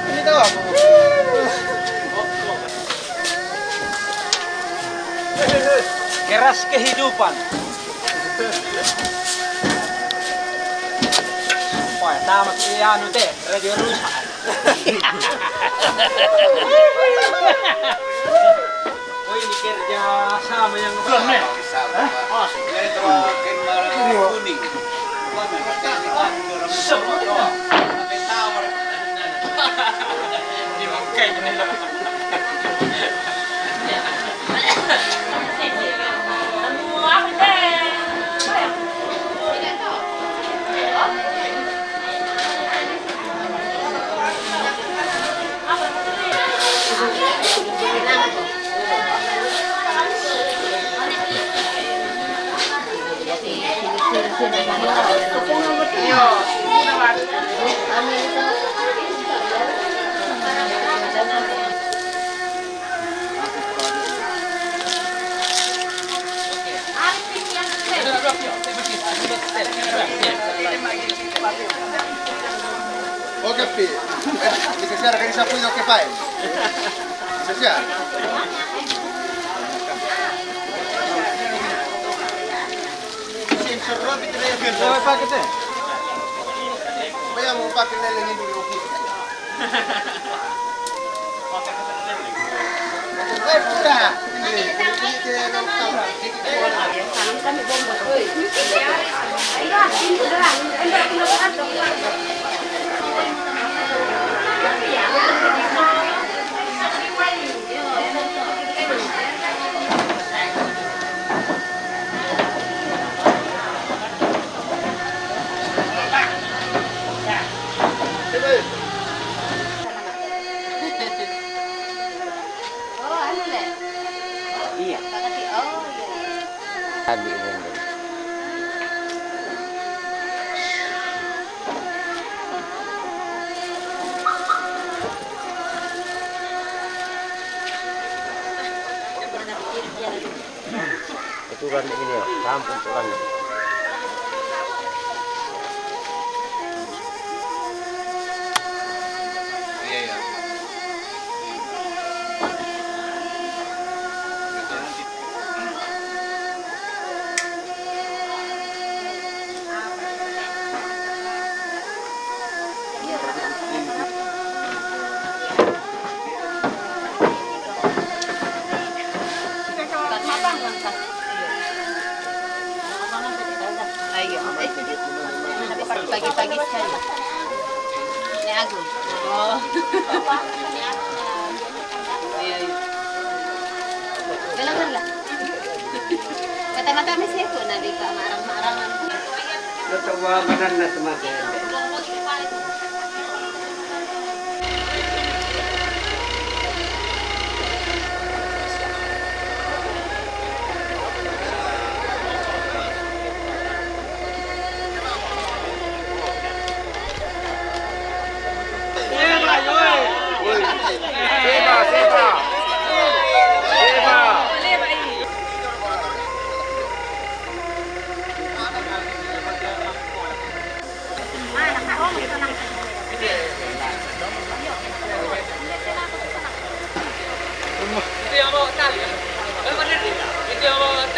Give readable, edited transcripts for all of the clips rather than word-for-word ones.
Ini tahu aku. Keras kehidupan. Wah, tamat anu teh, radio rusak. Oh, ini kerja sama yang belum nih. Oh, ini terakhir kuning. Semua. Sampai tawar. Di bangkai ini. Ho capito. Di che sera che risaputo che fai? Stasera? Dove pakai teh? Vogliamo un pacchetto di due Tadi ini. Keturunan ini ya, sampun tulang. Iya iya. Pagi-pagi sekali. Ini aku. Oh. Iya, iya. Galang lah. Kata-kata mesti aku nanti ke marang-marangan. Coba badan na semakin.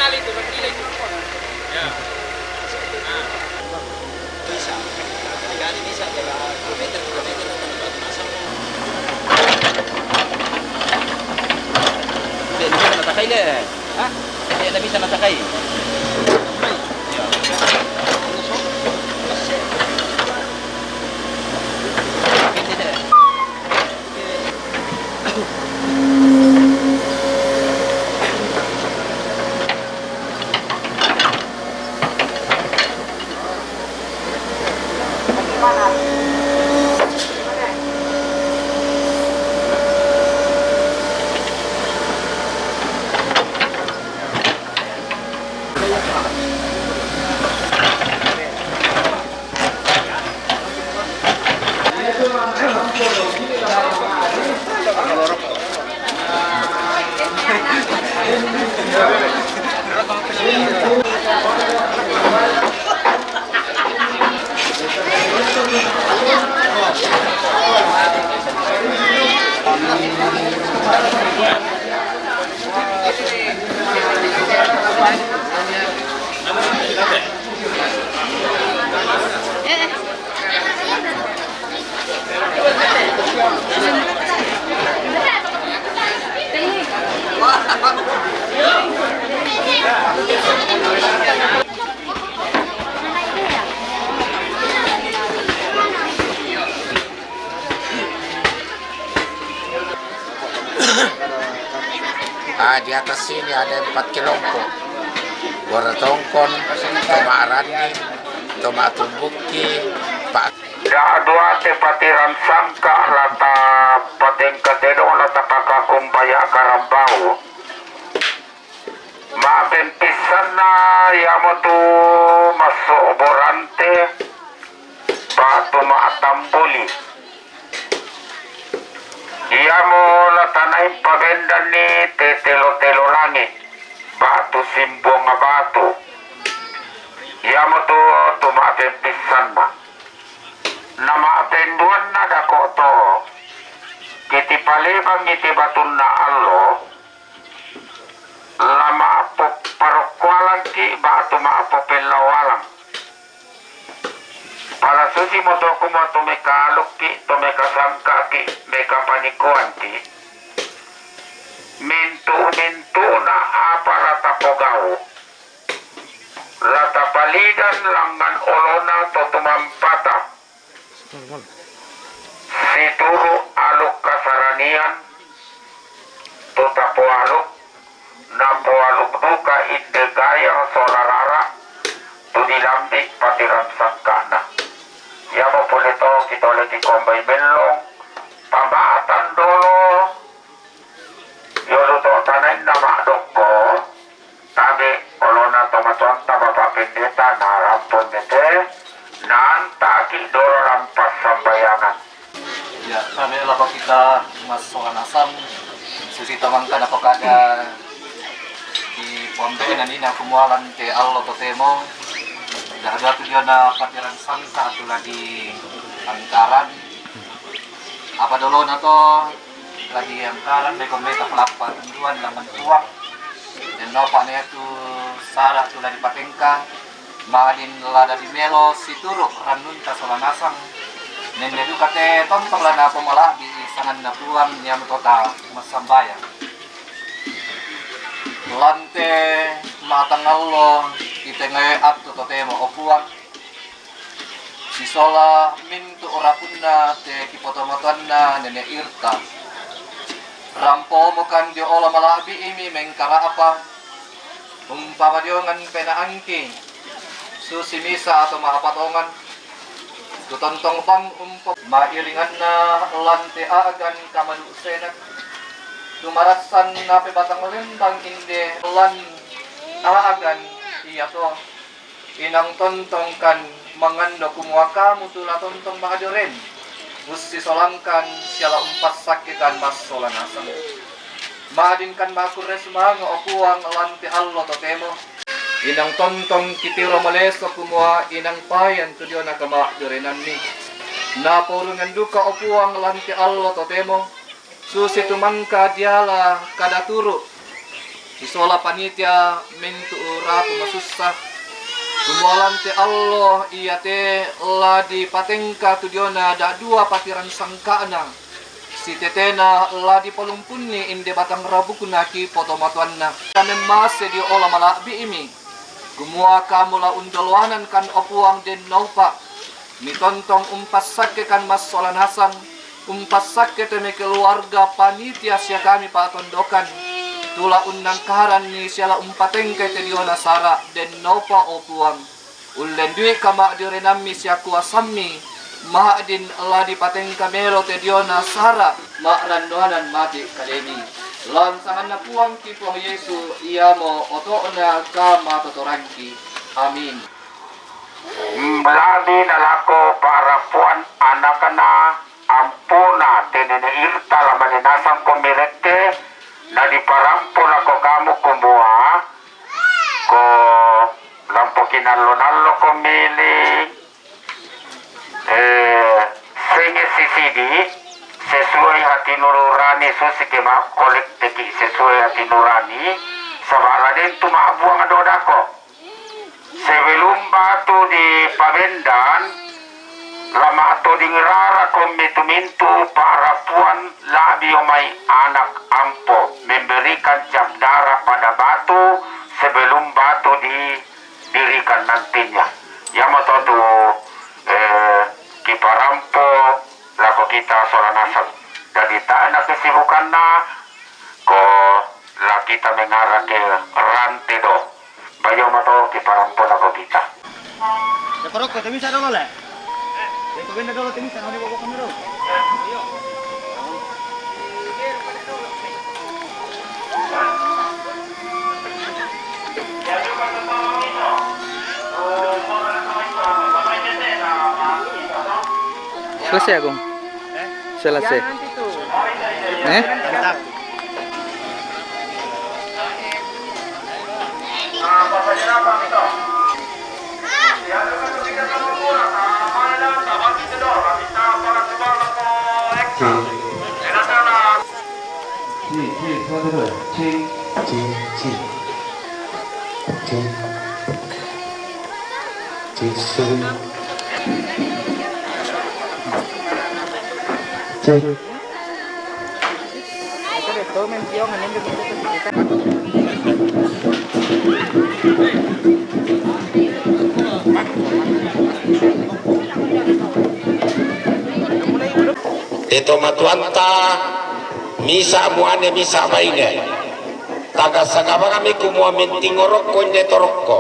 tali itu, berkila itu. Ya. Bisa. Kali bisa jaga 2 meter tempat masang. Dia bisa natakai deh. Hah? Dia bisa natakai. Di atas sini ada 4 kelompok. Boratongkon, Tomarani, Tomatumbuki, Pak. Dua tepatiran sangka lata patengka tedo lata kakakumbaya karambau. Maafin pisan na yamotu masuk borante batu maatambuli. Dia mau latanain pabendan ni tetelo-telo langit batu simbong batu. Ia mau tu maafin pisan ma. Nama apenduan na dako to. Kiti palibang kiti batun na allo. Lama apo parokwalan ki batu ma apo pelawalang. Para susi mo to kuma to meka aluk ki to meka sangka ki meka panikuan ki. Mintu na apa rata pogau. Rata palidan langan olona to tumampata. Situru aluk kasaranian tutapo aluk napo aluk duka ide gayang solarara tu dilambik patiran sangkana ya mo pulito kita lagi kombay belong pambaatan dolo yolo to tanay nama doko tabi olona tomatuan tababa pendeta na rampon nete nantaki dolo lampas sambayangan. Ya, kami lapor kita masuk asam susi tamangkan apakah ada di pembenan ini aku mualan te Allah totemo dah ada tujuan na patiran sangka tulah di angkaran apa dulu nato lagi angkaran mereka mereka kelapa tujuan laman tuak dan nopaknya tu sarak tulah di patengka madin lada di melo situruk ranun tasolanasang nenek itu kate tontong lah na pemalah di sangan na puang yang tota masambaya. Lante matang Allah kita ngaat to temo opuang. Sisola mintu orapunna te kipotomotanna nenek irta. Rampo mukan dio ola malabi imi mengkara apa. Umpama dio ngan pena angki. Susi misa atau mahapatongan. Tutontong bang umpok mairingan na lante agan kamadu senak tumarasan na pebatang lembang inde lan agan iya to inang tontongkan mangando kumuaka mutula tontong mahadoren musti solangkan siala umpat sakitan mas solanasan maadinkan makures mga opuang lante allo totemo inang tontong kitiro maleso kumua inang payan tudio nakama dorenan ni napurungan duka opuang lanti Allah totemo susi tumangka diala kada turu Isola panitia mentu ratu masusah. Kumualan te Allah iya te la di patengka tudiona da dua patiran sangkana. Si tetena la di palumpunni inde batang rabukuna ki potomatuanna. Kami masih di olah malakbi imi. Gumua kamu la undalwanan kan opuang den naupa. Mitontong umpas sakke kan mas solan hasan. Umpas sakke teme keluarga panitia sia kami patondokan. Tula unang kaharan ni siala umpateng kay tediona sara den naupa opuang. Ulen dui kama direnami sia kuasami. Maha din Allah di pateng kamero tediona sara. Makrandohanan mati kalemi. Lansangan na puang ki puang Yesu iya mo otoona kama totorangki. Amin. Melali nalako para puan anak-anak ampuna tenene irta lamaninasan komirekte na di parampo na ko kamu kumbuha ko lampo kinalo-nalo ko mili singe sisidi sesuai hati nurani susike ma kolekte ki sesuai hati nurani sabala din tumabuang adodako sebelum batu di pabendan lama to di ngerara komitumintu para puan labi omai anak ampo memberikan cap darah pada batu sebelum batu didirikan nantinya ya moto tu kiparampo lako kita soran asal dari tak ada kesibukan ko la kita mengarah ke rantai do bayo moto kiparampo lako kita. Ya perokok, tapi bisa dulu lah. Ito ganda dulu, tapi bisa nggak bawa kamera. Selesai Agung? Selesai. Mantap. Ito matuanta misa muane misa baine taga sagaba kami kumua mentingorok ko ne torokko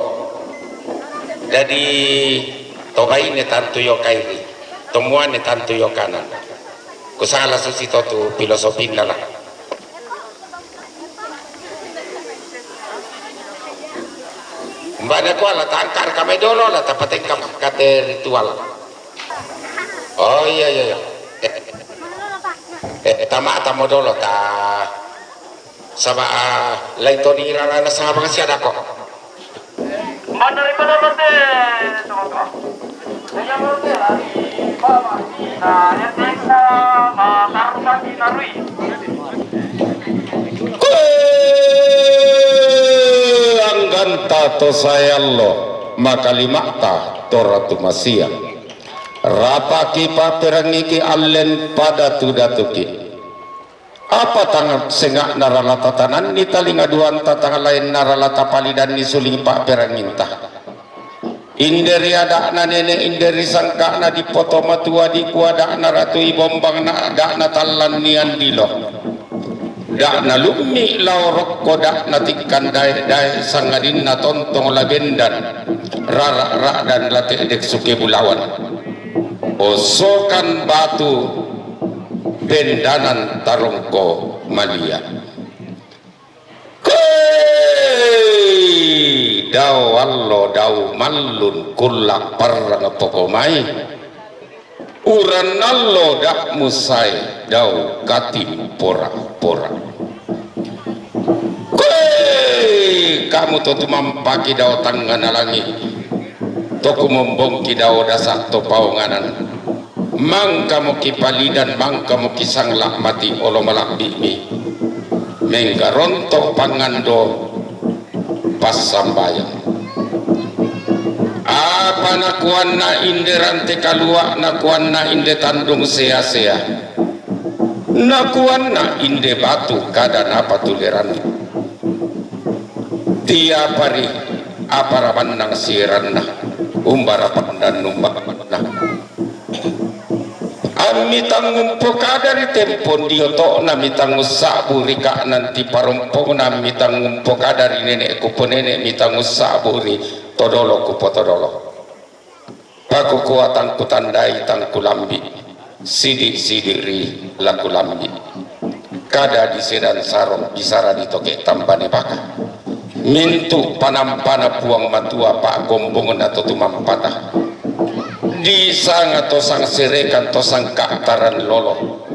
jadi tobaine tantu yo kairi tomuane tantu yo kanan kusala susito tu filosofi nala mbane ko ala tangkar kami dolo la tapating kate ritual oh iya tama dolo ta sama lain to di rana sama bang siada kok Mana daripada mati teman-teman saya berarti lari bawa nah yang kita taruh di narui anggan tato sayallo makalimata toratu masia rapa kipa perangiki allen pada tudatuki apa tangan sengak naralata tanan ni talinga duan tatang lain naralata palidan ni suling pak peranginta inderi ada na nene inderi sangka na di poto matua di kuada na ratu ibombang na ada na talan nian dilo dak na lumi laurok kodak na tikkan dai sangadin na tontong labendan rara dan latih dek suke bulawan osokan batu bendanan tarongko malia daw allo daw mallun kullak parang pokomai uran allo dak musai daw katim pora-pora kamu tuh mampaki daw tangga nalangi toku membongki daw dasak to paunganan mang kamu kipalidan mang kamu kisang mati olo malak bimi menggaronto pangando pas sambayang. Apa nakuan na inde rante kalua, nakuan na inde tandung sea-sea, nakuan na inde batu kada napa tuleran. Tiap hari apa ramanang siran na umbara pandan numbak na. Ami tanggung pokada di tempon dioto nami tanggung saburi ka nanti parompong nami tanggung pokada di nenek kupo nenek mi tanggung saburi todolo kupo todolo. Paku kuatan kutandai tangku lambi sidik-sidiri laku lambi. Kada di sedan sarong bisara di toke tambane baka. Mintu panam-pana puang matua pak gombong atau tumampata. Di sanga tosang serekan tosang kaataran lolo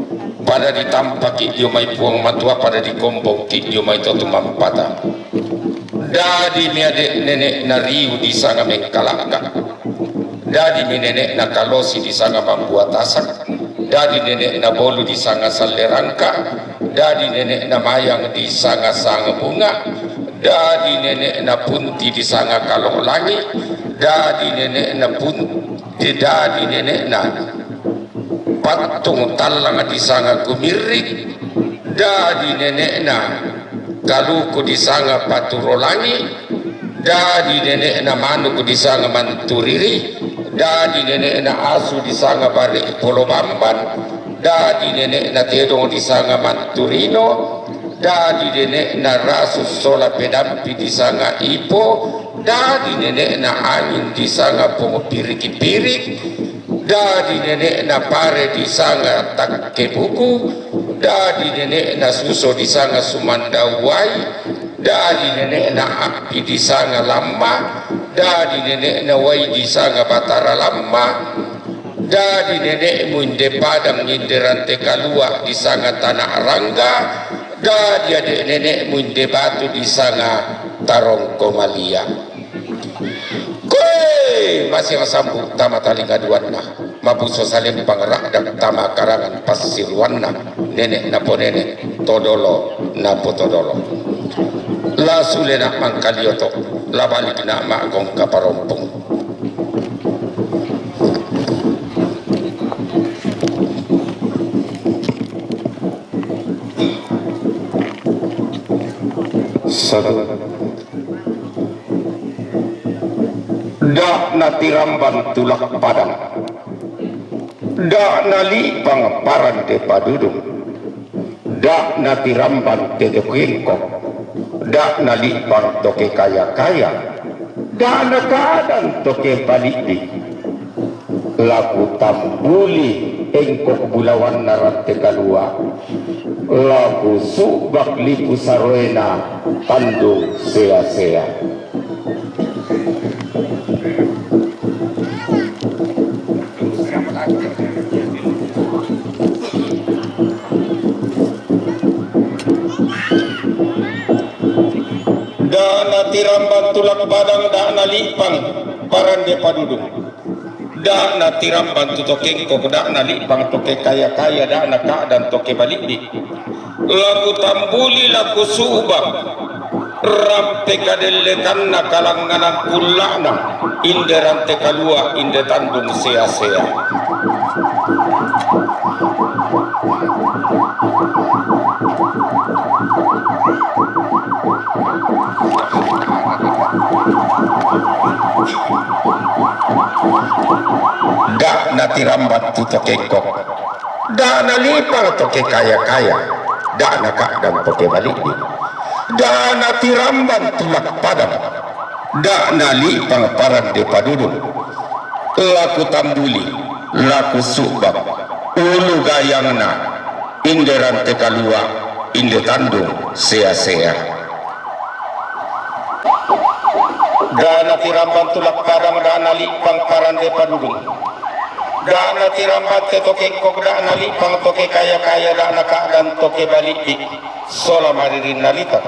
pada ditampaki dio mai puang matua pada digombong ki dio mai totu mampata. Dadi mi adek nenek na riu di sanga mengkalaka, dadi mi nenek na kalosi di sanga membuat tasak, dadi nenek na bolu di sanga salerangka, dadi nenek na mayang di sanga sanga bunga, dadi nenek na punti di sanga kalong langit, dadi nenek na punti dadi nenek na patung talang di sanga kumirik, dadi nenek na galuku di sanga paturolangi, dadi nenek na manuku di sanga manturiri, dadi nenek na asu di sanga balik polo bamban, dadi nenek na tedong di sanga manturino, dadi nenek na rasus sola pedampi di sanga ipo, dadi nenek na angin di sanga pongo pirik-pirik, dadi nenek na pare di sanga takke buku, dadi nenek na suso di sanga sumandawai, dadi nenek na api di sanga lama, dadi nenek na wai di sanga batara lama, dadi nenek munde padang inde rante kalua di sanga tanah rangga, dadi adek nenek munde batu di sanga tarong komalia. Masih sambung tama tali gaduan na mabuso salim pangerak dan tama karangan pasirwan na nenek napo nenek todolo napo todolo la sulena mangkalioto la balik na maagong kaparompong. Dak na tiramban tulak padang, dak na lipang paran de padudung, dak na tiramban de kengkok, dak na lipang toke kaya-kaya, dak na kaadang toke paliti, laku tambuli engkok bulawan narante kalua, laku subak lipu saroena tandung sea-sea. Dana tiramban tulak badang dana lipang parande padudung, dana tiramban tuto kengkok dana lipang toke kaya-kaya dana kaadaan toke balidi, laku tambuli laku subak rampe kadelekan na kalanganan kulana inde rante kalua inde tandung sea-sea. Dak nati rambat tu toke kok, dak na lipang toke kaya-kaya, dak na kadang toke balik di, dak nati ramban tulak padang, dak na lipang parang de padudun, laku tambuli, laku subak, ulu gayang na, inde rante kalua, inde tandung sea-sea. Dana tiramban tulak padang dana lipang parande padudung, dana tiramban te toke kok dana lipang toke kaya-kaya dana kaadaan toke baliki sola maririn nalita,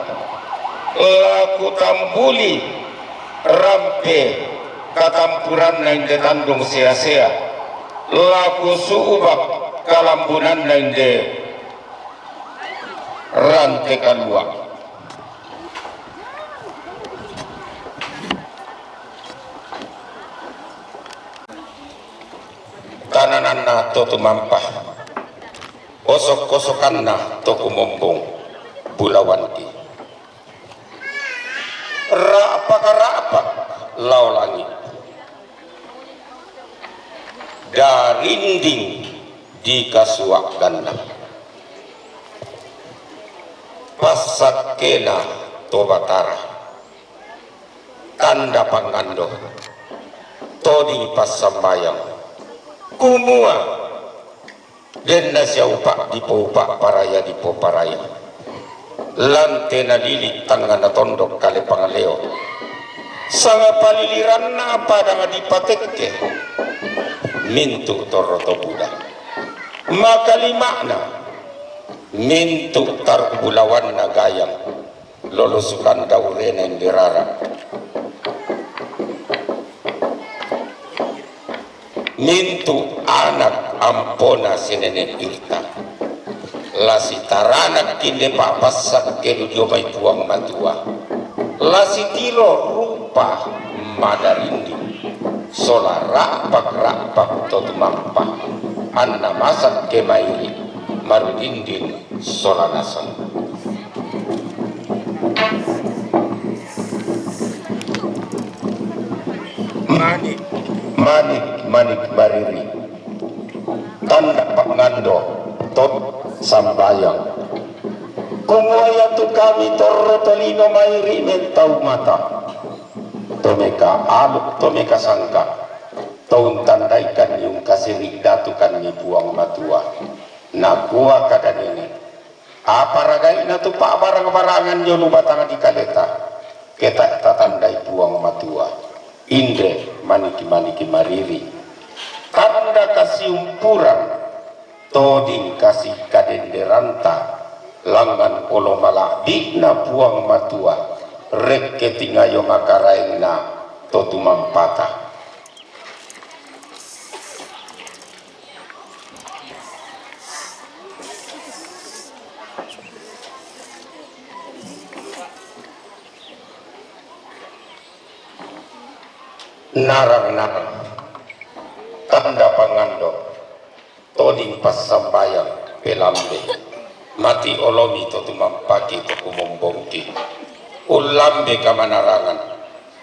laku tambuli rampe katampuran na inde tandung sea-sea, laku suubak kalambunan na inde rantai kalua tanananna to tumampah osok-kosokanna to kumombong bulawanti rapa laulangi darinding di kasuak ganda pasakena tobatara tanda pangando todi pasambayang kumua den nasya upak dipo upak paraya dipo paraya lante na lilit tangga na tondok kali pangaleo sanga paliliran na pada dipatekke mintu toroto buda makalimakna mintu tarbulawan na gayang lolusukan daurenen dirara mintu anak ampona sinene irta lasi taranak kinde papasak kerudio may puang matua lasi tilo rupa madarindi sola rapak totumampa anna masak kemairi marudindin sola nasan manik mariri tanda pangando tot sambayang kumaya tu kami torotolino mairi mentau mata tomeka aluk tomeka sangka taun tandaikan yung kasirik datukan ni buang matua na kuwa kadan ini apa ragai na tu pa barang-barangan yo lubatang di kaleta kita tatandai buang matua inde maniki mariri tanda kasiumpuran toding kasih kadenderanta langan olo malabik na buang matua rek ketingayo makaraeng na totumampata narang tanda pangando toding pasambayang pelambe mati olomi to tumampaki to kumombongki ulambe kamanarangan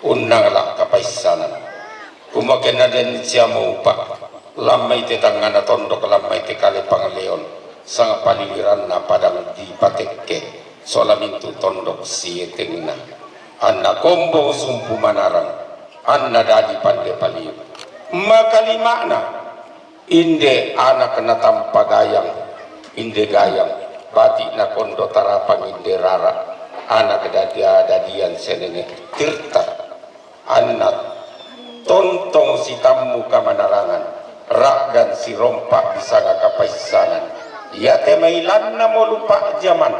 unangla kapaisanan kumakena den siamu upa lamai te tangana tondok lamai te kale pangleon sang paliwiran na padang di patekke solamintu tondok sietengna anna kombo sumpu manarang anna dadi pande paliu makalimakna inde anak kena tanpa gayang inde gayang bati na kondo tarapang inde rara anak dadian senene tirta anak tontong si tamu kamanarangan rak dan si rompak bisa kapaisanan ya temailan na mo lupa jaman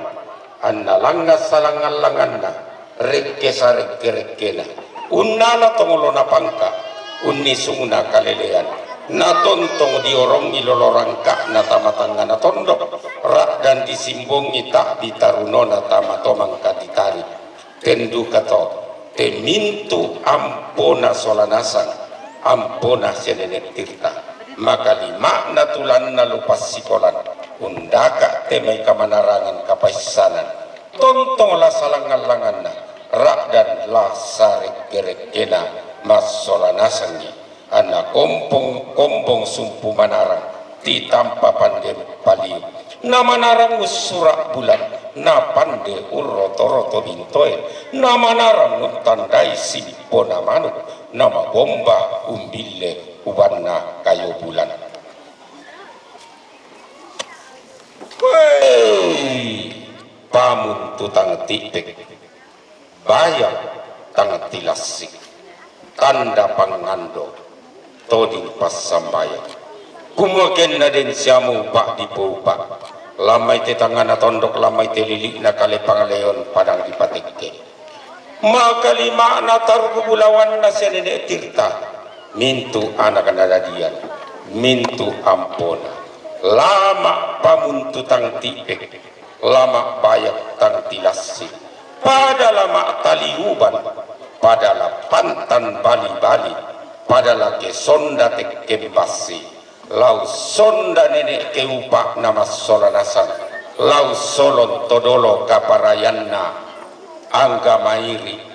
anna langas salangan-langanna rekke sareke-rekena unnala tongolo na pangka unni sungna kalelean na tontong diorongi lolorangka na tamatanga na tondok rak dan disimbongi tak ditaruno na tamatomang kaditari tendu kato temintu ampona solanasan ampona senenek tirta maka lima na tulan na lupas sikolan undaka temay kamanarangan kapaisanan tontong la salangan-langan na rak dan la sarik gerekena mas solanasangi anak kompong sumpu manarang ti tampa pande paliu na manarang usurak bulan na pande urroto-roto bintoe na manarang untandai sipo na manuk nama bomba umbile ubanna kayo bulan wey pamun tutang tipek bayang tang tilasik tanda pangando toding pasambayang kumuaken na din siyamu pak di pupa lamay te tangana tondok lamay te lilik na kale pangaleon padang dipatikke makalima na targubulawan na senene tirta mintu anak nadadian mintu ampona lama pamuntutang tipek lama bayak tang tilasi pada lama taliuban pada la pantan bali-bali pada la ke sonda te kembasi lau sonda nenek ke upak nama solanasan lau solon todolo kaparayanna angga mairi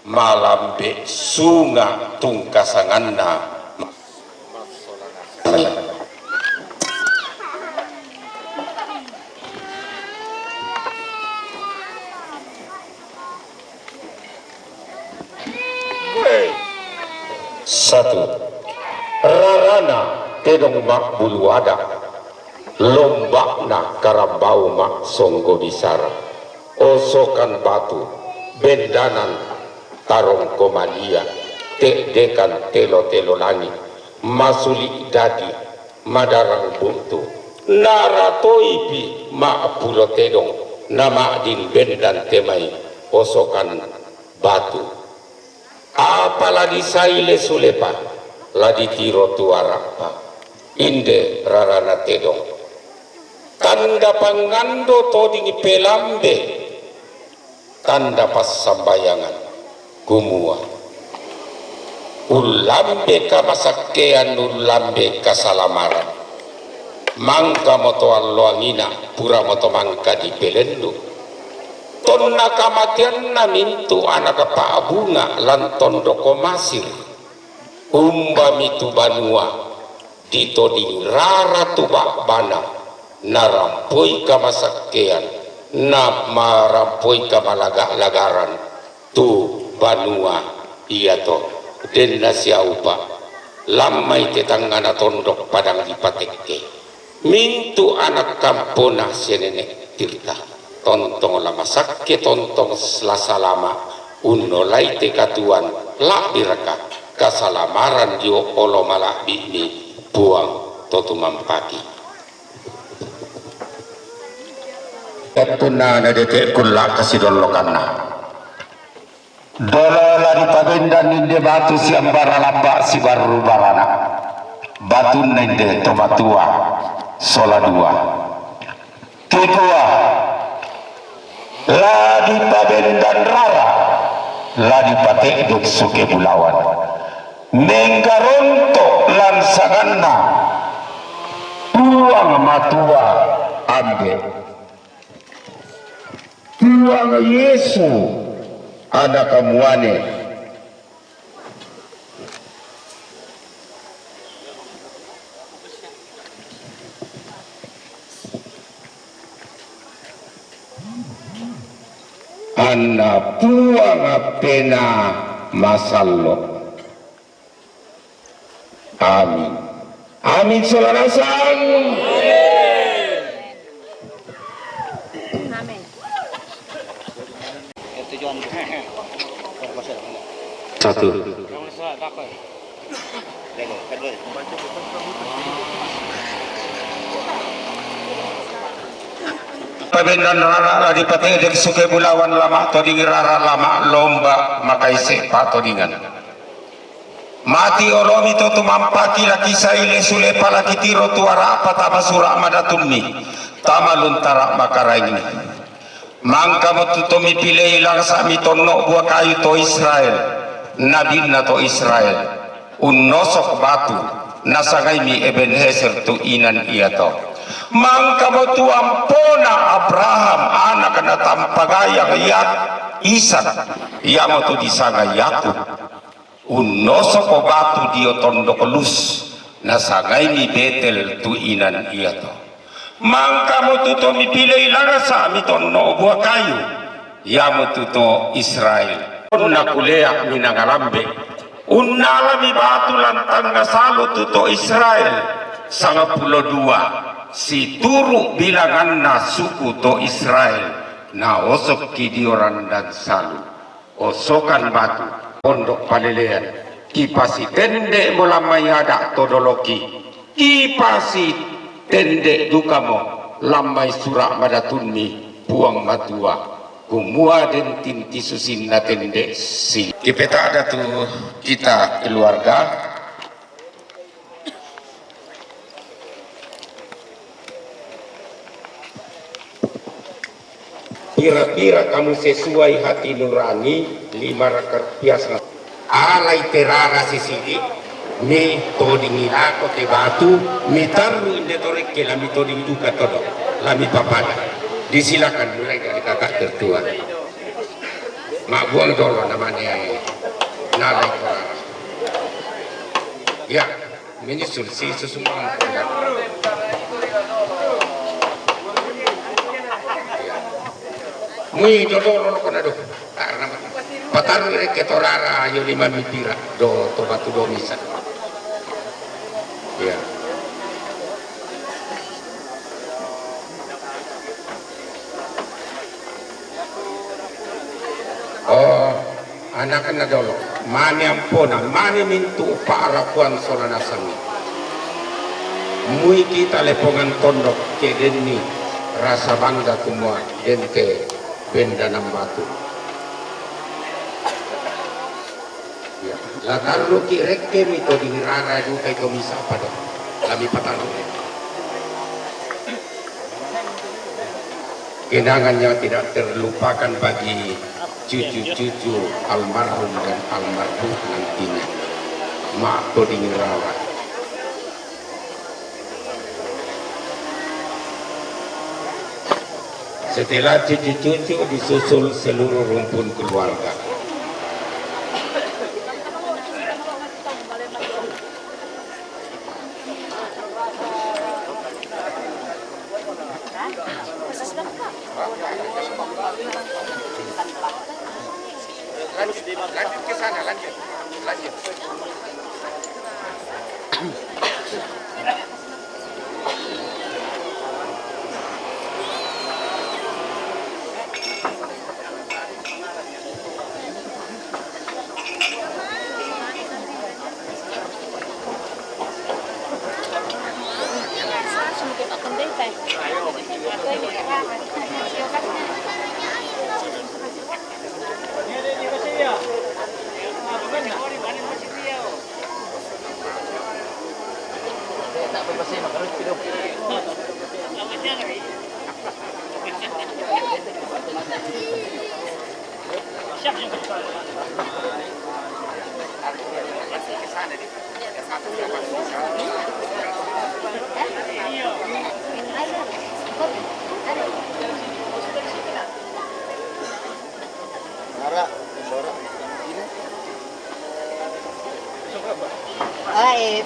malambe sunga tungkasanganna satu rarana tedong mak bulu ada lombakna karabau mak songgo disara osokan batu bendanan tarong komalia dekan telo-telo langit masuli dadi madarang buntu naratoipi mak pulo tedong nama din bendan temai osokan batu apalagi saile sulepa ladi tiro tuarapa inde rarana tedong tanda pangando todingi pelambe tanda pas sambayangan gumua ulambe kamasakkean ulambe kasalamaran mangka moto alloangina pura moto mangka di pelendu tonna kamatian na mintu anak pa bunga lanton doko masir umba mitu banua dito di rara tubak bana narampoi kamasakkean na marampoi kamalaga-lagaran tu banua iya to den nasiaupa lamai tetanggana tondok padang dipatekke mintu anak kampona senene tirta tontong lama sakke tontong selasa lama unno laite katuan lak diraka kasalamaran dio olo malah bini buang totu mampaki etuna na dete kulla kasidollokanna dolo lari pabendan inde batu siambara lamba si baru barana batu nende tomatua sola dua kedua ladi pabendan rara ladi patek duk suke bulawan menggaronto lansanganna tuang matua ambe tuang Yesu anak kamuane anak puang pena masallo amin amin solanasan Amin. satu pabendan rara di pati dek suke bulawan lama toding rara lama lomba makaise patodingan mati olomi to tumampaki laki saile sule palaki tiro tuara apa tama surah madatunni tama luntara makaraini mangka motutomi pilih ilang sami tonno buah kayu to Israel nabinna to Israel unnosok batu nasagaimi Ebenezer tu inan iya to mangka motu ampona Abraham anak na tampagayang yak Ishak ya motu disanga Yakub unnoso ko batu dio tondok lus nasagaimi Betel tu inan iya to mangka motu to mipilay larasa mitonno buah kayu ya motu to Israel unna kuleak minangalambe unnalami batu lantang nasalu tu to Israel 12 si turu bilangan na suku to Israel na osok kidioran dan salu osokan batu pondok palelean kipasi tende molamai ada todoloki kipasi tende dukamo lamai surak madatunmi buang matua kumua den tinti susin na tende si kipeta ada tu kita keluarga Kira-kira kamu sesuai hati nurani 500 piasna. Alai terara sisidi mi todingi lako te batu mi taru inde torek ke lami toding duka todo lami papada. Disilakan mulai dari kakak tertua. Mak buang dolo namanya nalai terara. Ya, menyusul si sesungguhnya. Mui dodoro kona do karena pataru ke torara yo 5 mipira do to batu do misa ya oh anak-anak dolo mane ampona mane mintu para kuan solana sami mui kita lepongan tondok ke denni rasa bangga semua dente benda nam batu ya la taru ki rekke mito di rara ju kai komisa pada lami pataru kenangannya tidak terlupakan bagi cucu-cucu almarhum dan almarhum nantinya mak to di rara. Setelah cucu-cucu disusul seluruh rumpun keluarga. Lanjut ke sana, lanjut.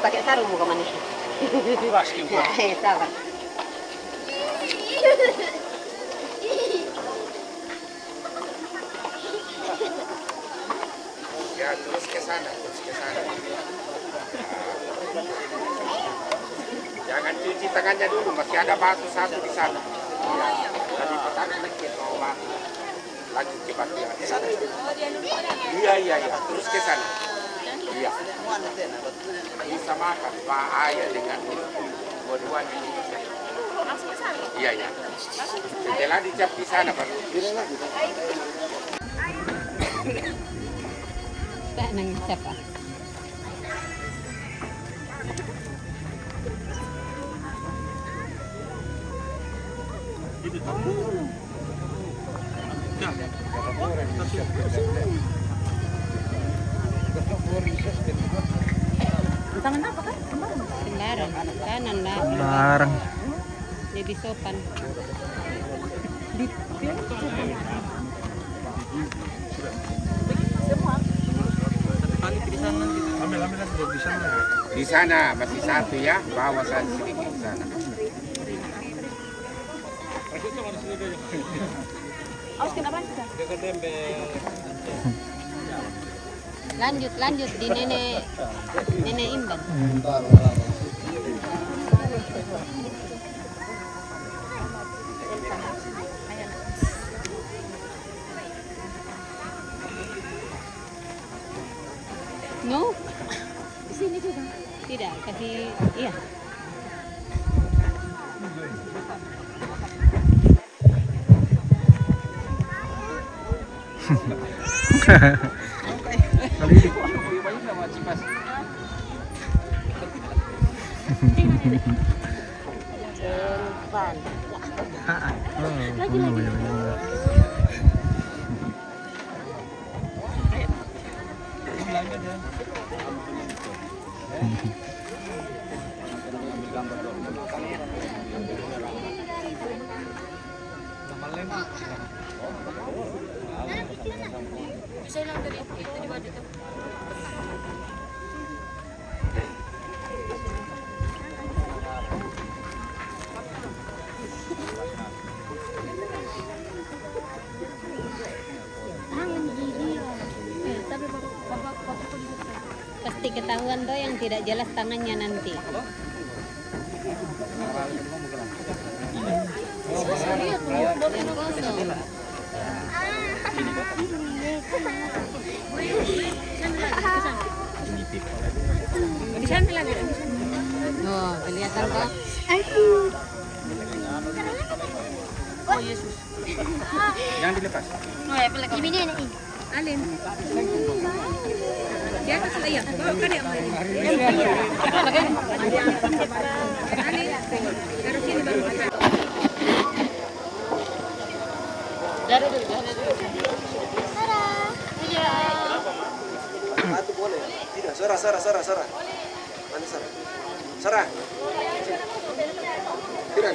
Pakai sarung muka manis. Sabar. Ya, terus ke sana. Jangan cuci tangannya dulu, masih ada batu satu di sana. Ya, tadi petani lagi mau batu. Lanjut ke batu yang di sana. Iya, terus ke sana. Iya. Bisa makan Pak Ayah dengan dua-duanya. Iya. Setelah dicap di sana baru. Tak nang siapa? Tangan apa kan? Sembarang. Kanan lah. Sembarang. Jadi sopan. Di sana masih satu ya, bawa saya sedikit di sana. Lanjut di nenek Imban. No? Di sini juga. Tidak, kasih iya. Lagi. Bisa lang tadi itu di bawah itu. Pasti ketahuan tuh yang tidak jelas tangannya nanti. Oh, kelihatan kok. Oh, Yesus. Jangan dilepas. Oh, ya, pelak. Ini dia nih. Alin. Di atas layar. Bawa kan ya. Alin. Taruh sini baru. Dari dulu. Satu boleh. Tidak, Sarah. Mana Sarah? Sarah. Tiran.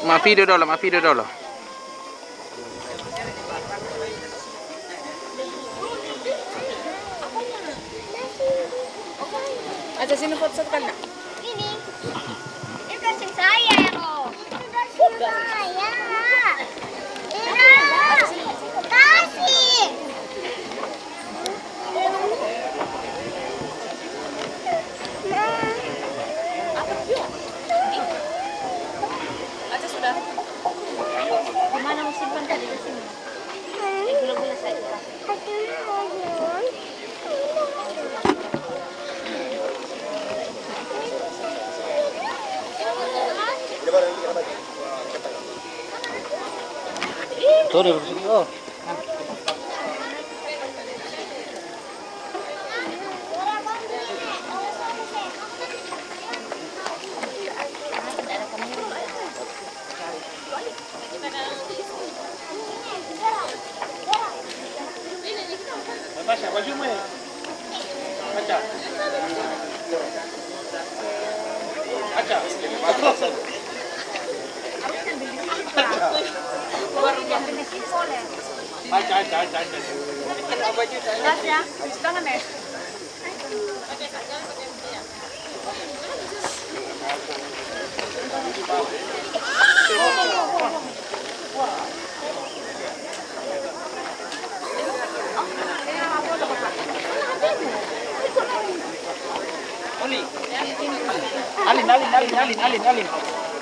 Ma video dulu. Aja sini foto sekali. Ini. Ini kasih saya ya kok. Saya. Kasih. Aja sudah. Gimana mau simpan tadi di sini? Gula-gula saja. Turun sini. Oh.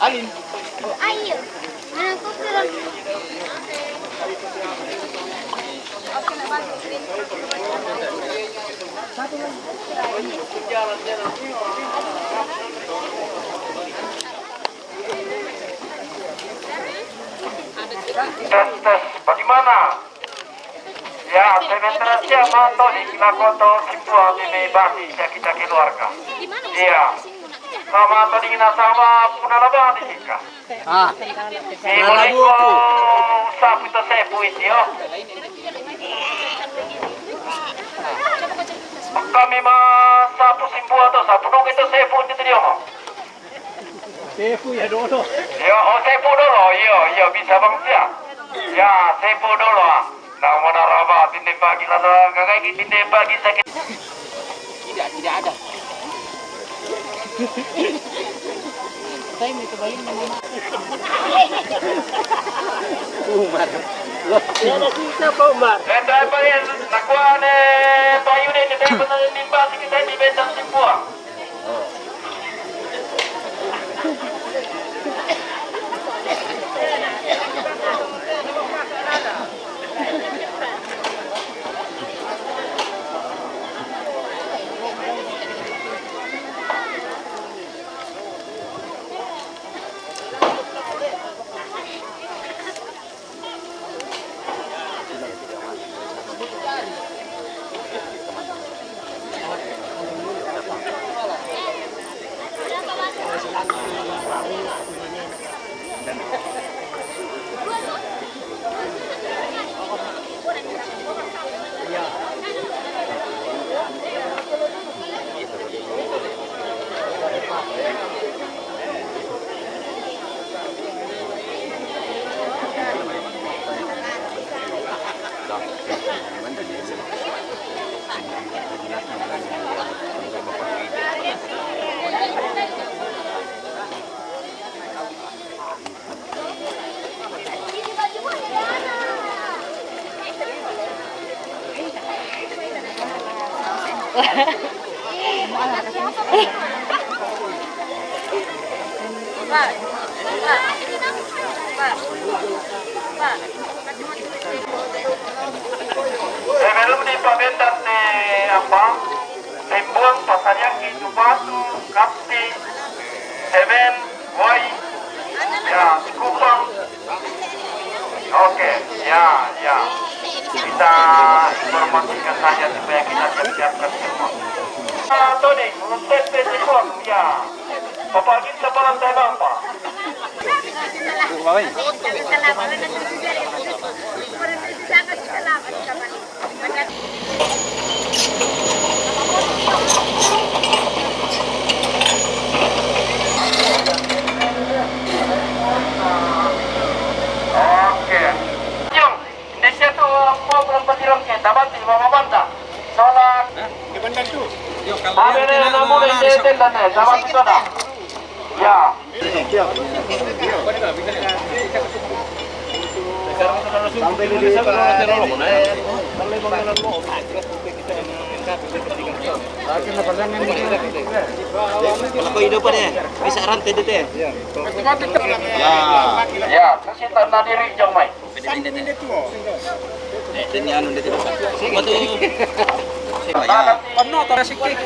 Alin. Ayo. Aku turun. Tes, bagaimana? Ya, penetrasi amanto di Kilakoto Simpua Mime Basi kita keluarga. Iya. Sama atau di sama punalaba di sini. Mulai ko sapu itu saya puisi yo. Kami sapu Simpua atau sapu dong itu saya pun itu dia mo. Sefu ya dulu. Yo, sepu dulu, yo bisa bang sia. Ya, sepu dulu ah. Nah, mana raba tindih pagi lada, kakak tindih pagi sakit. Tidak ada. Saya mau cobain mama. Umar. Ya ada sisa Pak Umar. Dahil pa rin, nakuha ni tayo din, dahil pa na nimba, sige tayo di bentang Simpua. Sebelum dipabendan di apa? Timbun pasarnya itu batu, kapti, semen, wai, ya, kupang. Oke, ya. Kita informasikan saja supaya kita siap-siapkan semua. Tony, untuk telepon, ya. Bapak kita balantai bapak. Oke. Yung, di situ mau belum pendiram kita, bantu bapak bantah. Sholat. Di bandar tu. Habis ni nak mula ini dan ni, sama tu dah. Ya. Sampai di kalau kehidupan ya, bisa rantai itu ya. Ya, kasih tanda diri jom mai. Ini anu dia tu. Batu. Penuh atau sikit?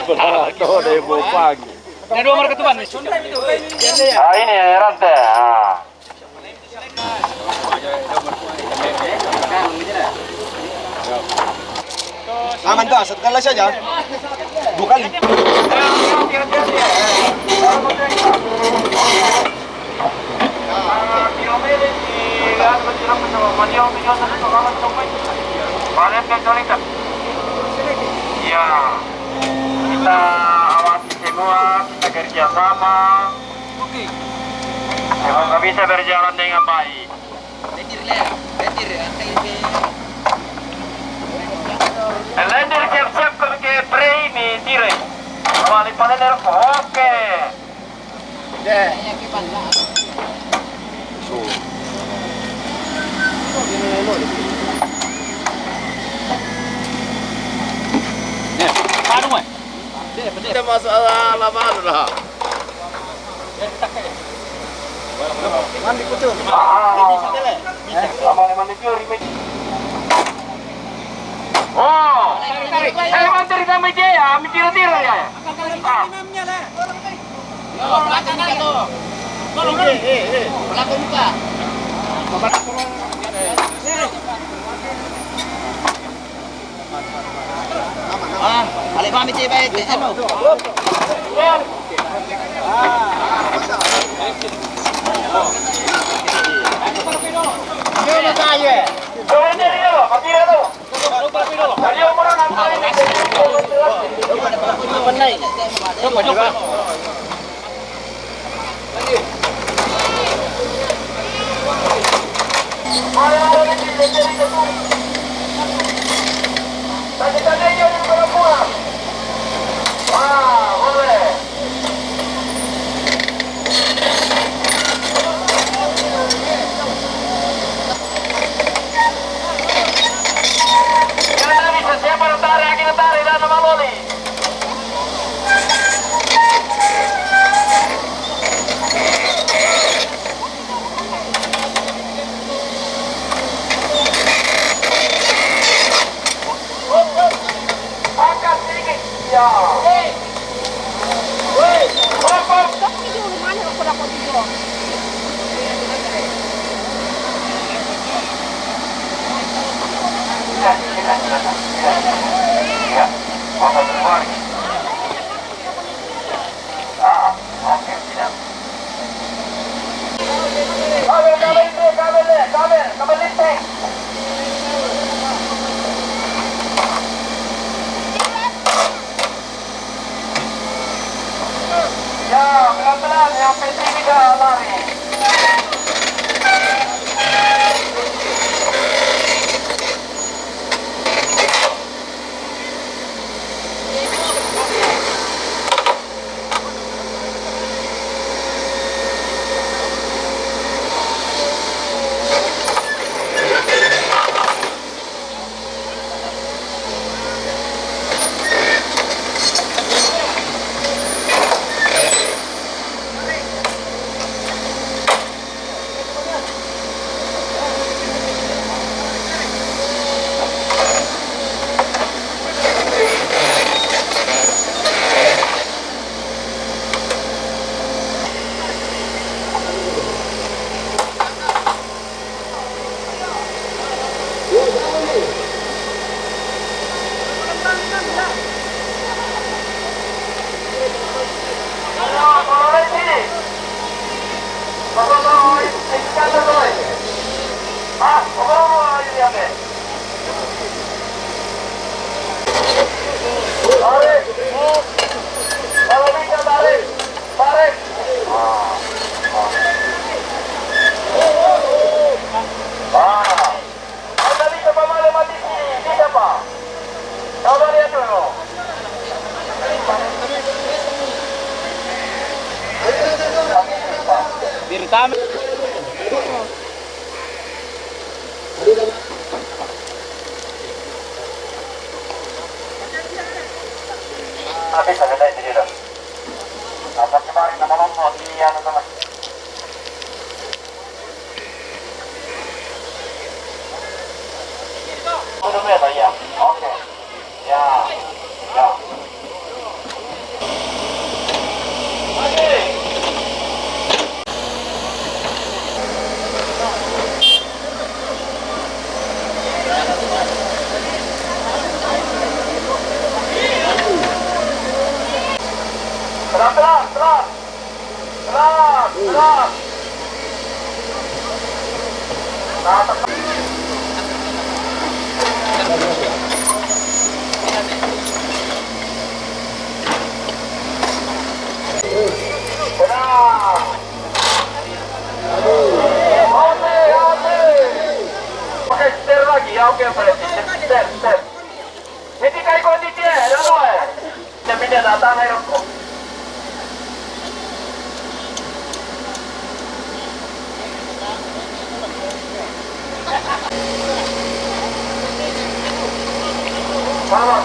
Berat dari bopang. Ada dua nomor ketuban. Ah ini rantai. Ah. Aman tuh, satu kali saja. 2 kali. Ya, kita awasi semua, kita kerjasama. Semoga bisa berjalan dengan baik. Lender siap-siap kalau ke pre ini tire. Kembali panen oke. Kita masuk lapangan dah. Mandi betul. Mandi curi. Oh, saya mantri sama dia ya, tira-tira ya. Belakang kita tu. Belakang muka. Balik kami baik. Mana saya? Ya, pelan-pelan, yang penting tidak lari. Dami. Habis ada di sini dah. Apa kemarin nama nomor di yang sama? Sudah berapa ya? Oke. Ya. Ya. Pelan. Oke, setir lagi ya, oke berarti setir. Jadi kayak kondisi ya, dulu ya. Tapi dia datang ayo. Sabar.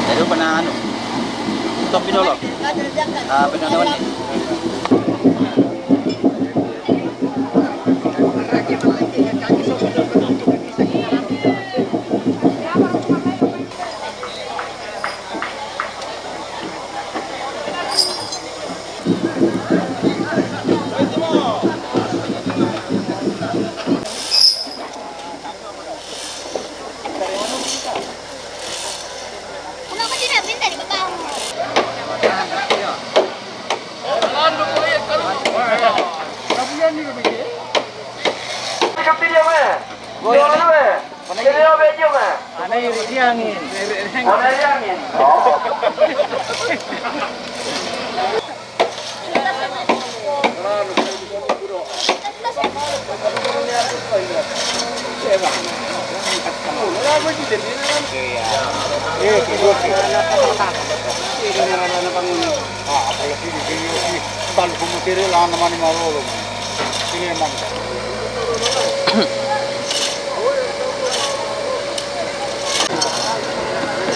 Jadi pernah stop dulu. Pernah lewat nih. Kenapa tidak minta di bawah?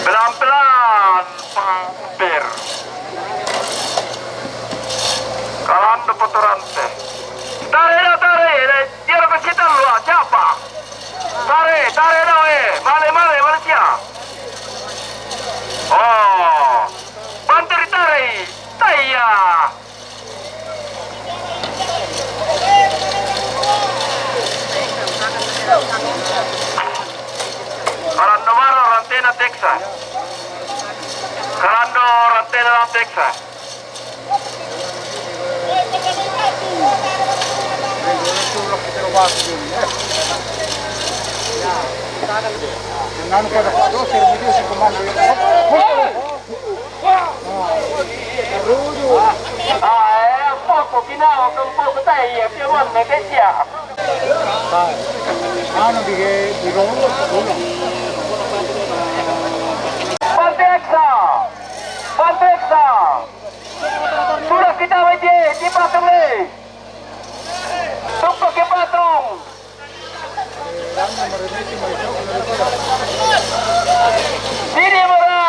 Pelan-pelan, pampir. Kalau anda putar rantai, tarik. Dia ke kita lu, siapa? Tarik dah, Male, Malaysia. Oh, bantu ditarik. Taya. Karando maro rantena Texas. Karando rantena Texas. Poco ginawa kung poco tayo, piawan na kaya. Panteksa! Panteksa! Sudah kita wajib di patung ni. Tumpuk ke patung. Sini mara.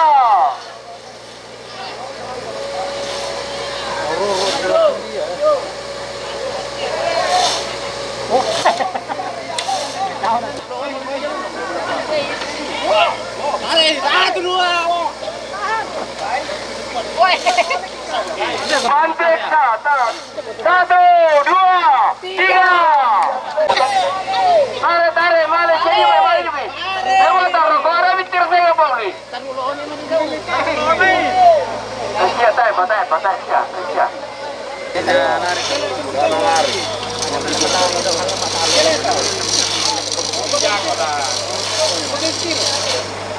Panteksa, satu, dua, tiga. Tarik, malik, malik. Saya taruh, kau ada mikir saya apa ni? Siap, patah, siap.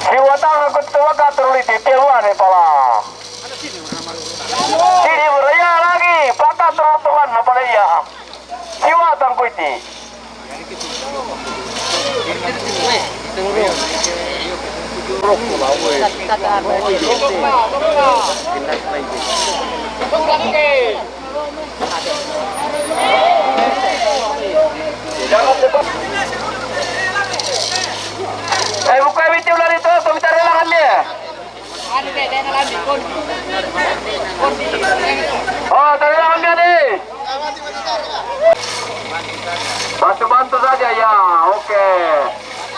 Siwa tangan aku tua katur di tiluan ni pala. Sini beraya lagi, patah tertuan apa dia? Siwa tangku itu. Jangan cepat. Buka video lari tu, kita relakan dia. Oh, terrelakan dia ni. Bantu saja ya, oke.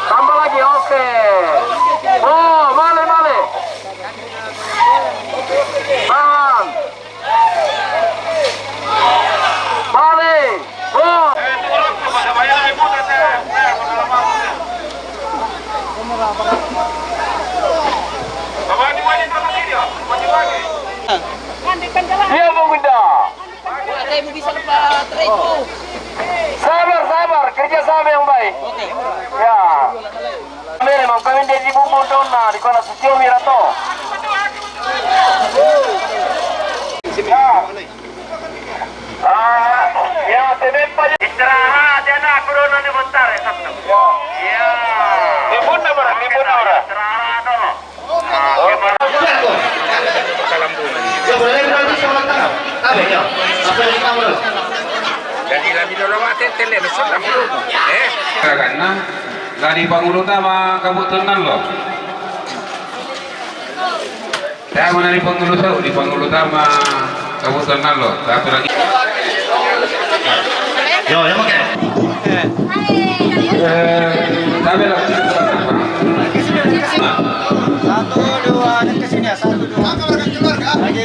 Tambah lagi, oke. Oh, male. Tahan. Male. Oh. Dia Bunda. Sabar, kerja sama yang baik. Oke. Ya. Memang kami dari Bumbu Dona di Kota Susio Mirato. Ya, sebentar. Istirahat ya nak, corona ni bentar ya Sabtu. Ya. Libun orang. Istirahat dulu. Karena dari Pangulo tama kabutunan lo. Saya mau dari Pangulo tahu di Pangulo tama kabutunan lo. Satu lagi. Yo, yang pakai. Tapi lah. 1, 2, dan ke sini ya. 1, 2. Lagi.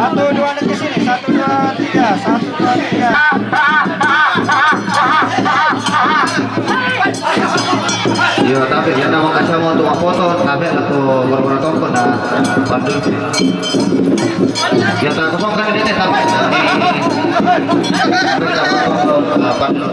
Satu, dua, dan ke sini. 1, 2, 3. 1, 2, 3. Yo, tapi dia nama kasih mau untuk foto, tapi atau beberapa toko dah bandul. Yang tak kosongkan ini tapi bandul.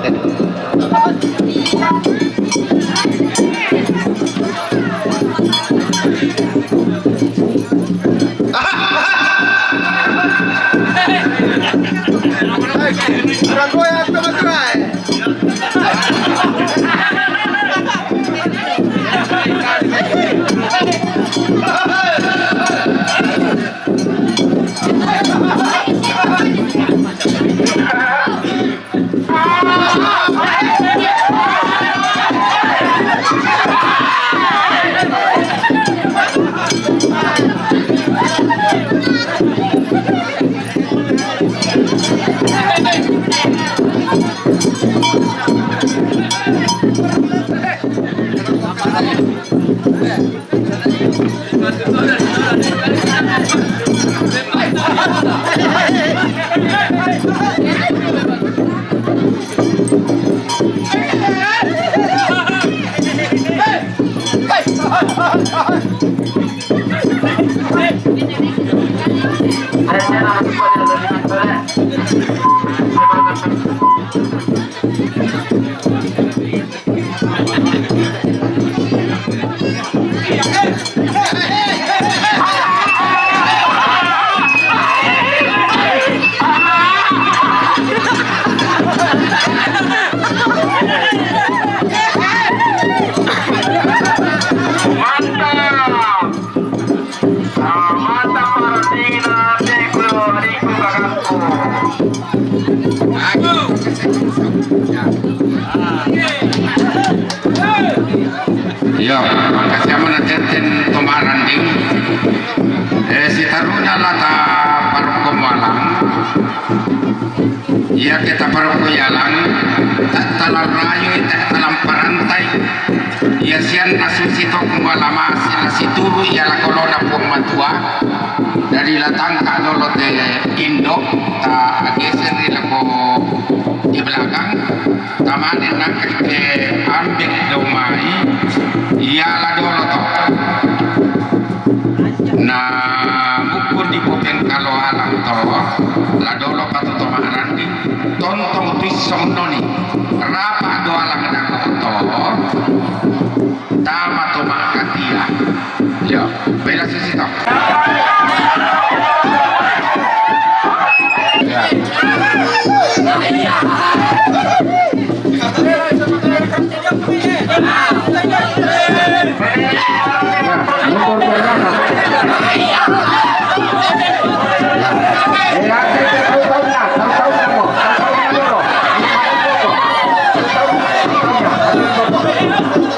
Hey! Yo, makasih mana tenten tomaran ding. Si taruhnya lata parko malang. Ya kita parko yalang. Tak talang rayu, tak talang parantai. Ya sian asusi tok malama sila situru ya la kolona puang matua. Dari latang kadolo te Indo ta geser la ko di belakang. Tamane nak ke ambek domai. Ya la dolo tok. Na bukur di popeng kalau alam to la dolo patu to maharandi tontong pisong noni rapa do alam na to tama to makatia ya bela sisi to ya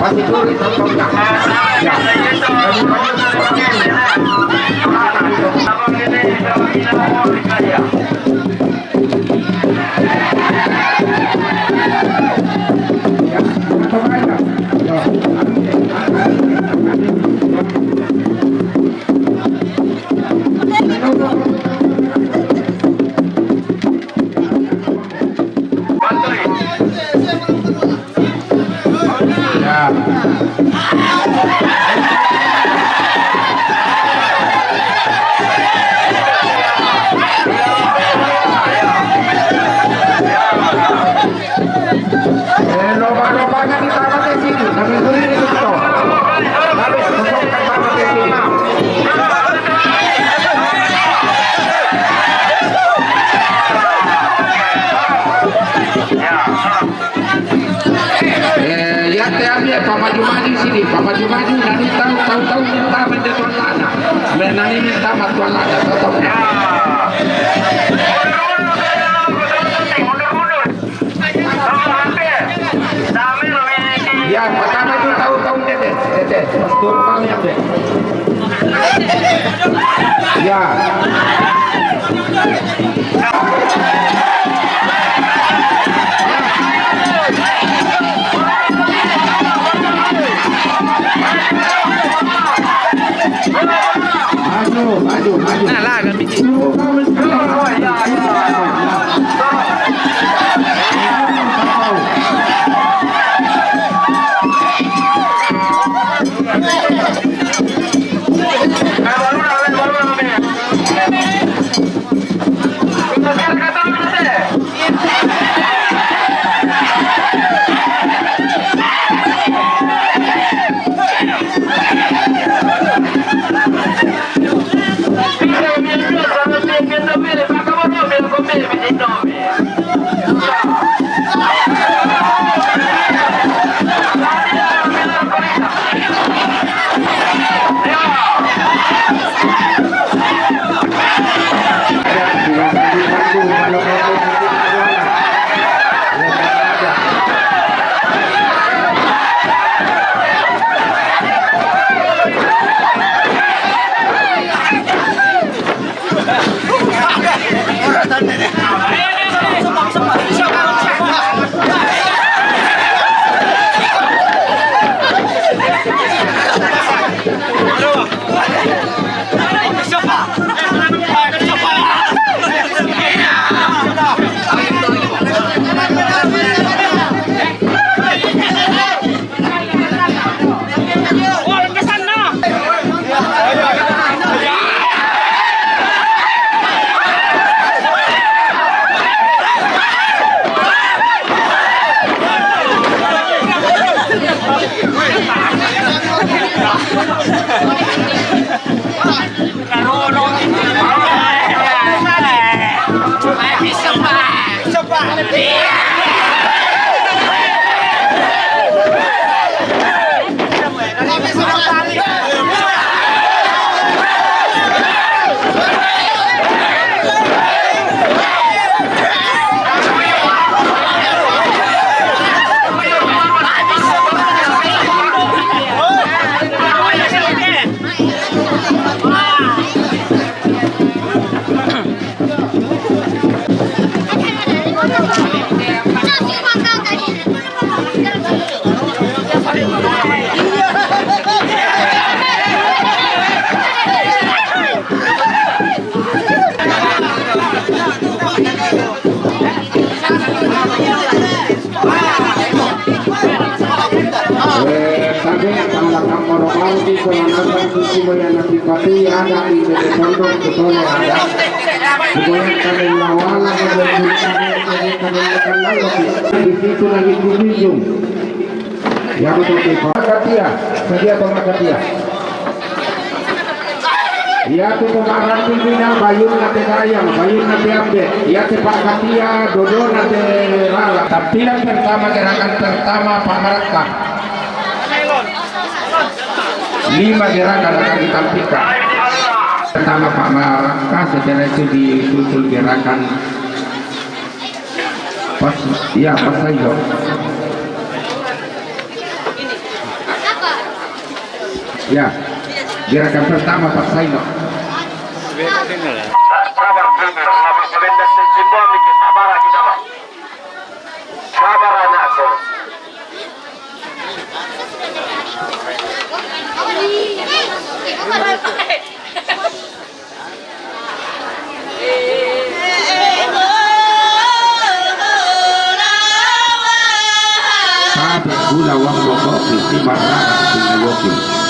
pasti turun contohnya ya maju-maju sini, maju-maju nanti tahu minta menjatuhan lana, nanti minta matuan lana, tahu ya. Ya, pertama itu tahu deh, pastor kalian deh. Ya. Maju. Nah lah kan biji. belakang orang di kelanangan suci mayana pipati ada di pondok ketone ada kemudian kalian lawala kalian di situ lagi kunjung ya betul Katia sedia Katia ya tu pemahaman pimpinan bayun nate ayam bayun nate update ya Pak Katia Dodo nate Lala tampilan pertama gerakan pertama Pak Maraka 5 gerakan akan ditampilkan pertama Pak Maraka setelah itu disusul gerakan pas Sayo ya gerakan pertama Pak Sayo Sabar sabar anakku. Sabi gula wang bokok di barang tinggal yoki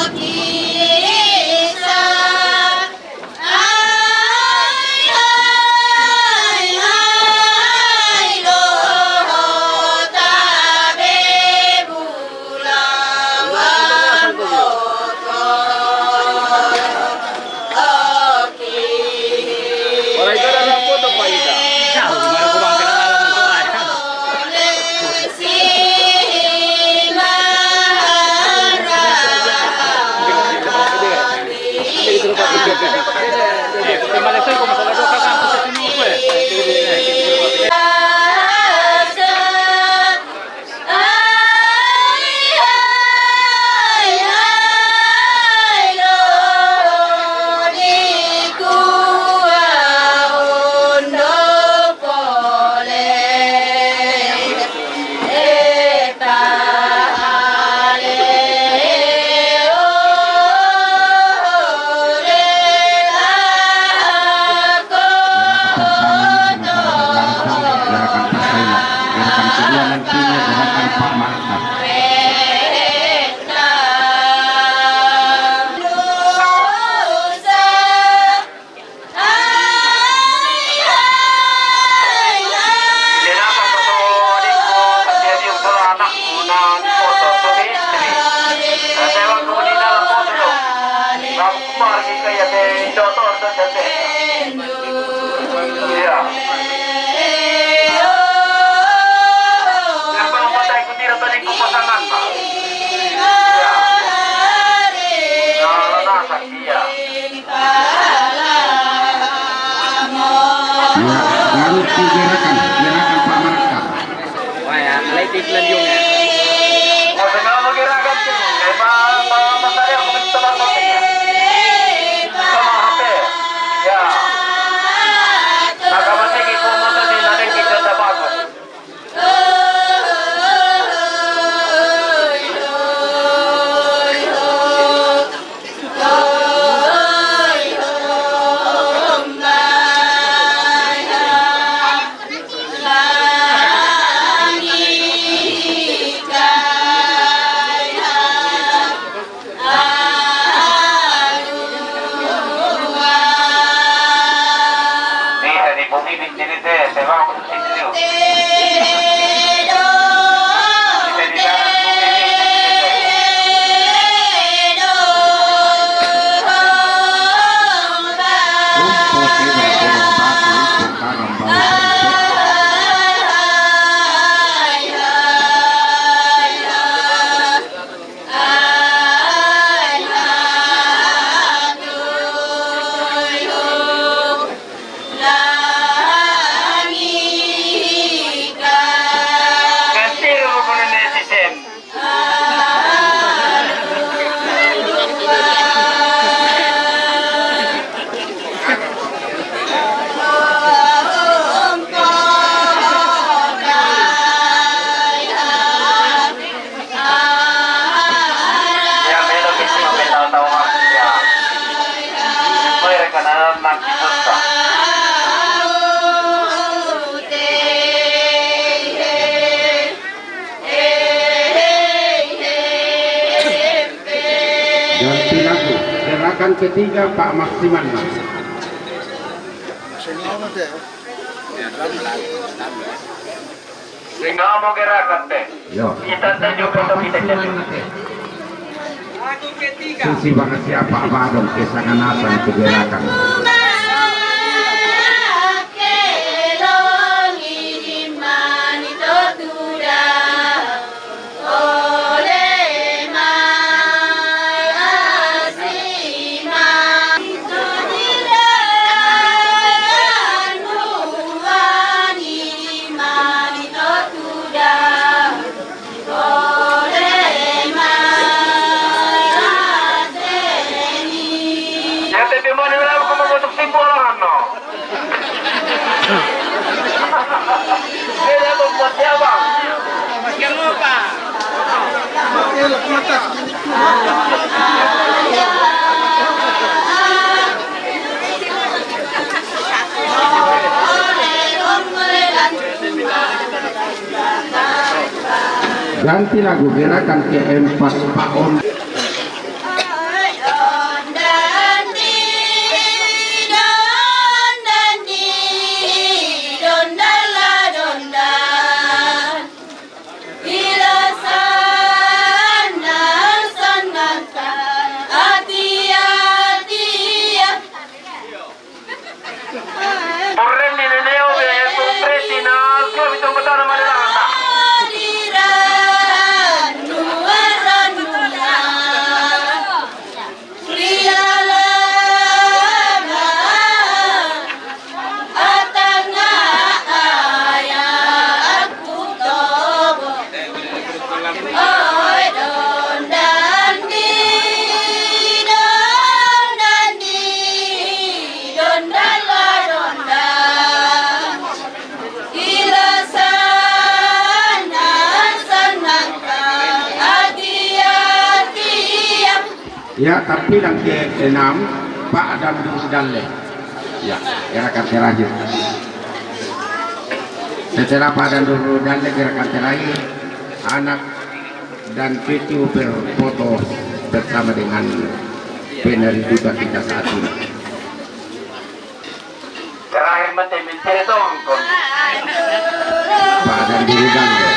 Ganti lagu. Gerakan ketiga Pak Maksiman. Sehingga mau gerakan teh. Yo. Kita tajuk untuk kita jadi. Susi banget siapa abadong kesanganasan kegerakan. Ganti lagu gerakan keempat Pak Om. Ya, tapi yang ke-6 Pak Dandu Dalle. Ya, gerakan terakhir. Setelah Pak Dandu Dalle gerakan terakhir, anak dan cucu berfoto bersama dengan penari duta kita saat ini. Terakhir mati-mati itu angkon. Pak Dandu Dalle.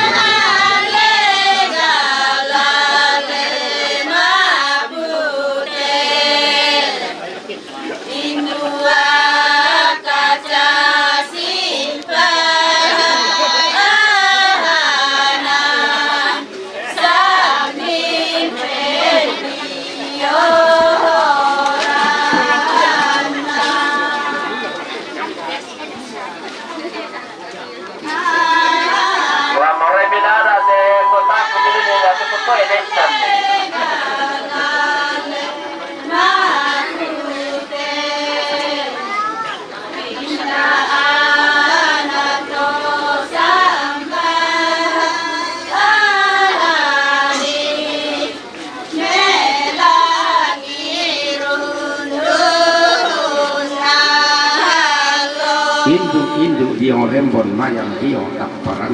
Induk diong rembon mayang diong tamparan.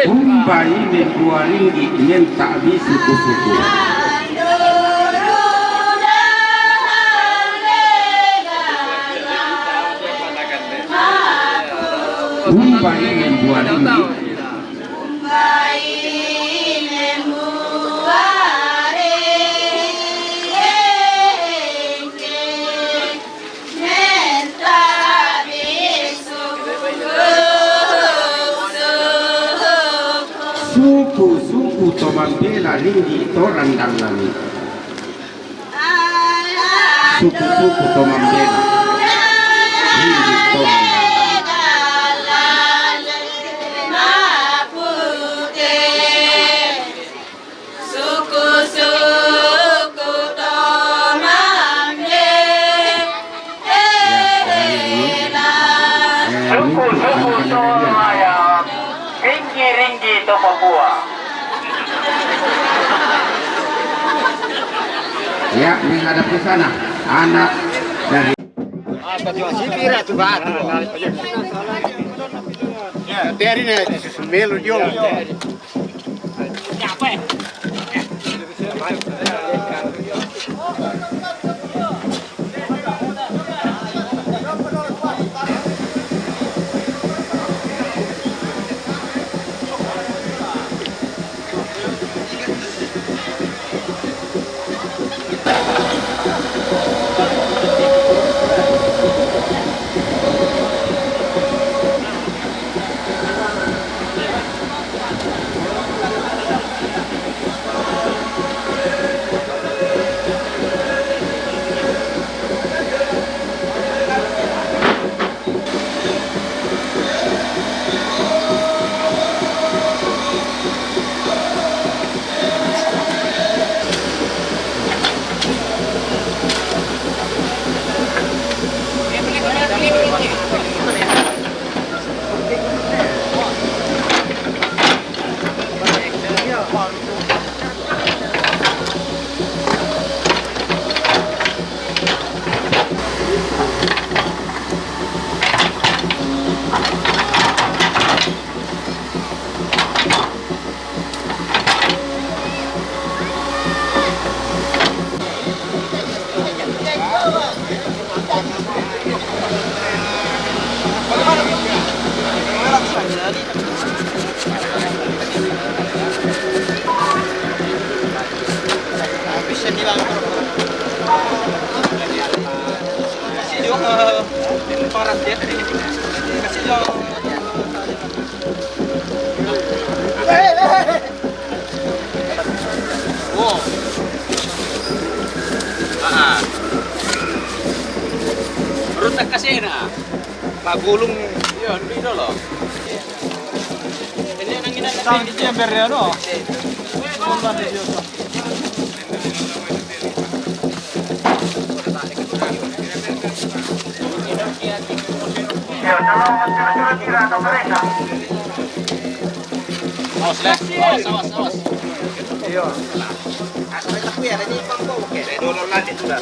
Umbai dua ringgit yang tak bisa kusuku. Umbai dua ringgit. Suku Tomambela Linggi Toran Dalami. Suku Tomambela Linggi Toran Suku Tomambela semua. Ya, menghadap ke sana. Anak dari Teri ne melu dio. Rutak kasi na. Magulong yun, dito lo. Ini nang inanapin di chamber ya no. Awas lah, awas. Iyo. Aku tak kuya, ini pang kau. Oke, donor lagi sudah.